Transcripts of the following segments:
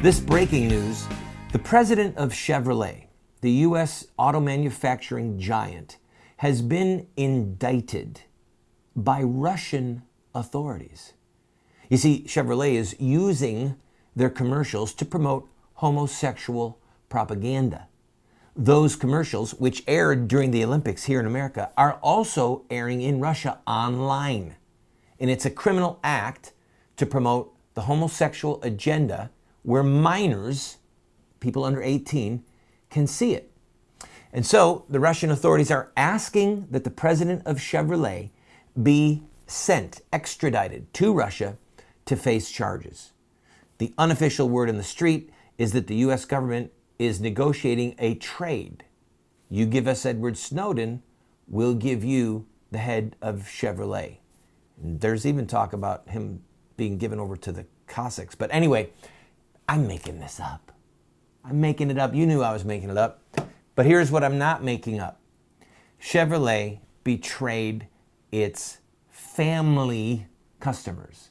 This breaking news, the president of Chevrolet, the U.S. auto manufacturing giant, has been indicted by Russian authorities. You see, Chevrolet is using their commercials to promote homosexual propaganda. Those commercials, which aired during the Olympics here in America, are also airing in Russia online. And it's a criminal act to promote the homosexual agenda where minors, people under 18, can see it. And so the Russian authorities are asking that the president of Chevrolet be sent, extradited to Russia to face charges. The unofficial word in the street is that the U.S. government is negotiating a trade. You give us Edward Snowden, we'll give you the head of Chevrolet. And there's even talk about him being given over to the Cossacks. But anyway, I'm making this up. I'm making it up. You knew I was making it up. But here's what I'm not making up. Chevrolet betrayed its family customers.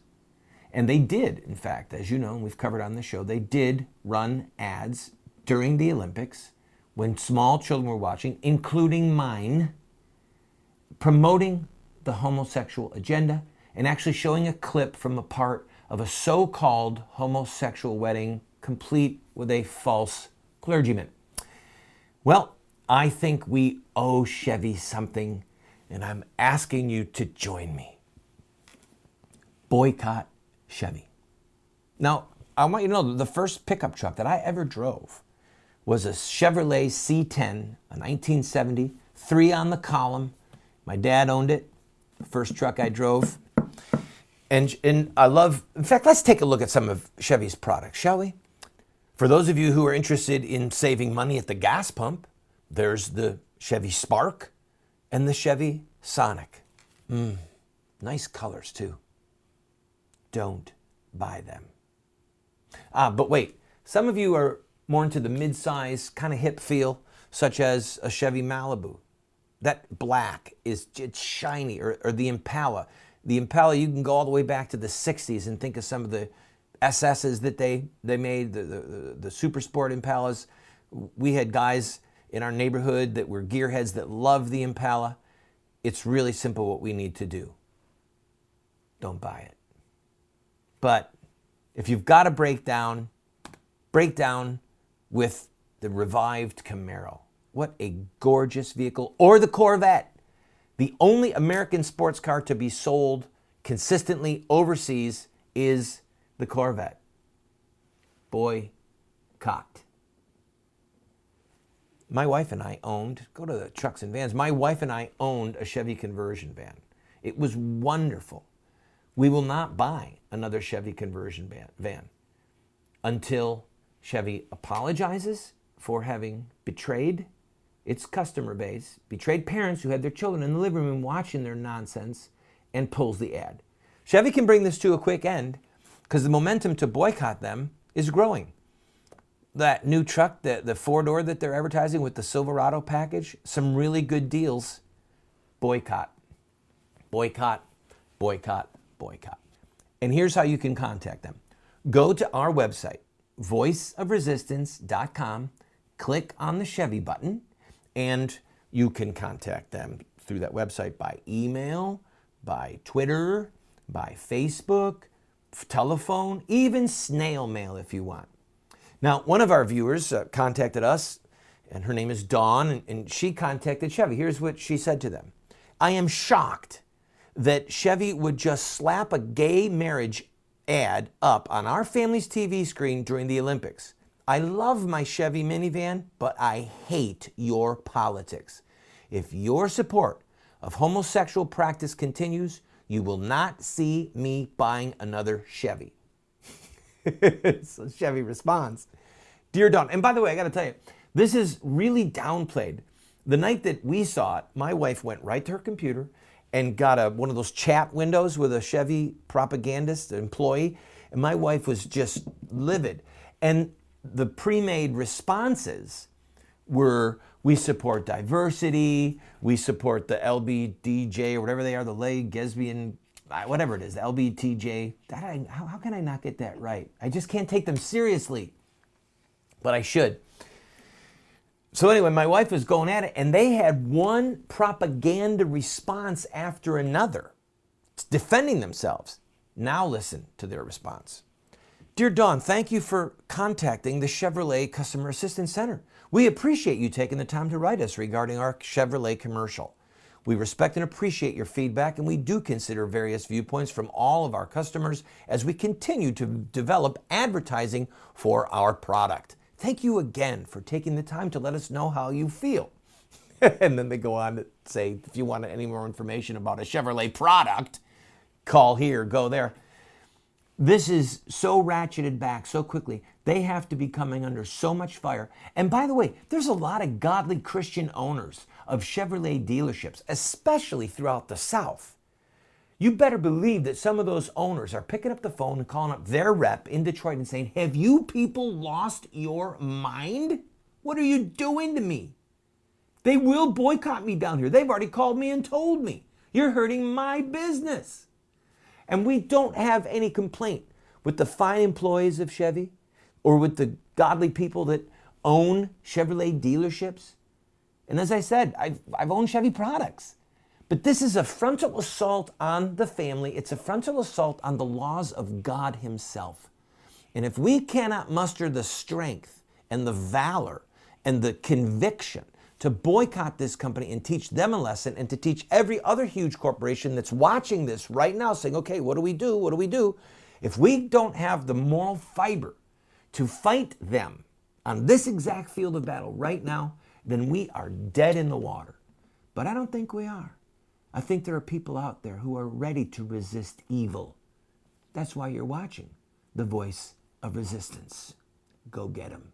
And they did, in fact, as you know, and we've covered on the show, they did run ads during the Olympics when small children were watching, including mine, promoting the homosexual agenda and actually showing a clip from a part of a so-called homosexual wedding complete with a false clergyman. Well, I think we owe Chevy something, and I'm asking you to join me. Boycott Chevy. Now, I want you to know the first pickup truck that I ever drove was a Chevrolet C10, a 1970, 3 on the column. My dad owned it, the first truck I drove. And I love, in fact, let's take a look at some of Chevy's products, shall we? For those of you who are interested in saving money at the gas pump, there's the Chevy Spark and the Chevy Sonic. Nice colors too. Don't buy them. But wait, some of you are more into the mid-size, kind of hip feel, such as a Chevy Malibu. That black it's shiny, or the Impala. The Impala, you can go all the way back to the 60s and think of some of the SSs that they made, the Super Sport Impalas. We had guys in our neighborhood that were gearheads that loved the Impala. It's really simple what we need to do. Don't buy it. But if you've got to break down with the revived Camaro. What a gorgeous vehicle. Or the Corvette. The only American sports car to be sold consistently overseas is the Corvette. Boycott. My wife and I owned, go to the trucks and vans, my wife and I owned a Chevy conversion van. It was wonderful. We will not buy another Chevy conversion van until Chevy apologizes for having betrayed its customer base, betrayed parents who had their children in the living room watching their nonsense, and pulls the ad. Chevy can bring this to a quick end because the momentum to boycott them is growing. That new truck, the four-door that they're advertising with the Silverado package, some really good deals. Boycott. Boycott. Boycott. Boycott. And here's how you can contact them. Go to our website, voiceofresistance.com, click on the Chevy button, and you can contact them through that website by email, by Twitter, by Facebook, telephone, even snail mail if you want. Now, one of our viewers contacted us, and her name is Dawn, and she contacted Chevy. Here's what she said to them. I am shocked that Chevy would just slap a gay marriage ad up on our family's TV screen during the Olympics. I love my Chevy minivan, but I hate your politics. If your support of homosexual practice continues, you will not see me buying another Chevy. So Chevy responds, Dear Dawn, and by the way, I got to tell you, this is really downplayed. The night that we saw it, my wife went right to her computer and got one of those chat windows with a Chevy propagandist employee, and my wife was just livid. And the pre-made responses were, we support diversity, we support the LBDJ, or whatever they are, the lesbian, whatever it is, the LBTJ. How can I not get that right? I just can't take them seriously. but I should. So anyway, my wife was going at it, and they had one propaganda response after another, defending themselves. Now listen to their response. Dear Dawn, thank you for contacting the Chevrolet Customer Assistance Center. We appreciate you taking the time to write us regarding our Chevrolet commercial. We respect and appreciate your feedback, and we do consider various viewpoints from all of our customers as we continue to develop advertising for our product. Thank you again for taking the time to let us know how you feel. And then they go on to say, if you want any more information about a Chevrolet product, call here, go there. This is so ratcheted back so quickly. They have to be coming under so much fire. And by the way, there's a lot of godly Christian owners of Chevrolet dealerships, especially throughout the South. You better believe that some of those owners are picking up the phone and calling up their rep in Detroit and saying, have you people lost your mind? What are you doing to me? They will boycott me down here. They've already called me and told me, you're hurting my business. And we don't have any complaint with the fine employees of Chevy or with the godly people that own Chevrolet dealerships. And as I said, I've owned Chevy products. But this is a frontal assault on the family. It's a frontal assault on the laws of God himself. And if we cannot muster the strength and the valor and the conviction to boycott this company and teach them a lesson, and to teach every other huge corporation that's watching this right now saying, okay, what do we do? What do we do? If we don't have the moral fiber to fight them on this exact field of battle right now, then we are dead in the water. But I don't think we are. I think there are people out there who are ready to resist evil. That's why you're watching The Voice of Resistance. Go get them.